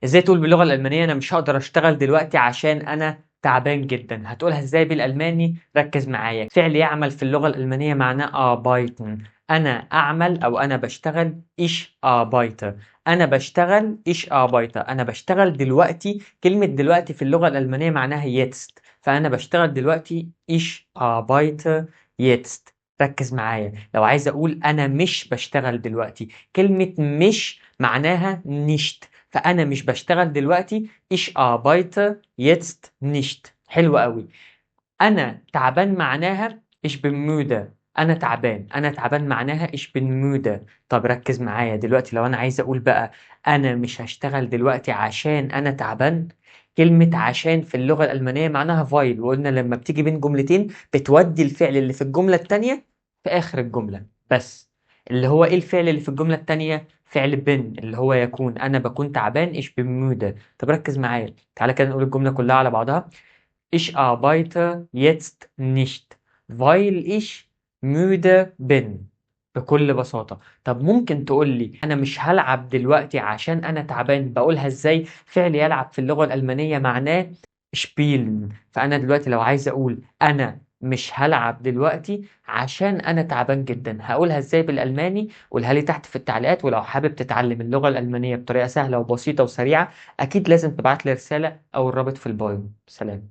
ازاي تقول باللغة الألمانية أنا مش هقدر أشتغل دلوقتي عشان أنا تعبان جدا؟ هتقولها ازاي بالألماني؟ ركز معايا. فعل يعمل في اللغة الألمانية معناه arbeiten. أنا أعمل أو أنا بشتغل ich arbeite. أنا بشتغل ich arbeite. أنا بشتغل دلوقتي. كلمة دلوقتي في اللغة الألمانية معناها jetzt. فأنا بشتغل دلوقتي ich arbeite jetzt. ركز معايا. لو عايز أقول أنا مش بشتغل دلوقتي، كلمة مش معناها nicht. فأنا مش بشتغل دلوقتي ich arbeite jetzt nicht. حلو قوي. أنا تعبان معناها ich bin müde. أنا تعبان. أنا تعبان معناها ich bin müde. طب ركز معايا دلوقتي. لو أنا عايز أقول بقى أنا مش هشتغل دلوقتي عشان أنا تعبان، كلمة عشان في اللغة الألمانية معناها فايل، وقلنا لما بتيجي بين جملتين بتودي الفعل اللي في الجملة التانية في آخر الجملة بس. اللي هو إيه الفعل اللي في الجملة التانية؟ فعل بن، اللي هو يكون. أنا بكون تعبان ich bin müde. طب ركز معايا. تعالى كده نقول الجملة كلها على بعضها. Ich arbeite jetzt nicht, weil ich müde bin. بكل بساطة. طب ممكن تقول لي أنا مش هلعب دلوقتي عشان أنا تعبان، بقولها إزاي؟ فعل يلعب في اللغة الألمانية معناه spielen. فأنا دلوقتي لو عايز أقول أنا مش هلعب دلوقتي عشان أنا تعبان جدا، هقولها إزاي بالألماني؟ قولها لي تحت في التعليقات. ولو حابب تتعلم اللغة الألمانية بطريقة سهلة وبسيطة وسريعة، أكيد لازم تبعت لي رسالة أو الرابط في البايو. سلام.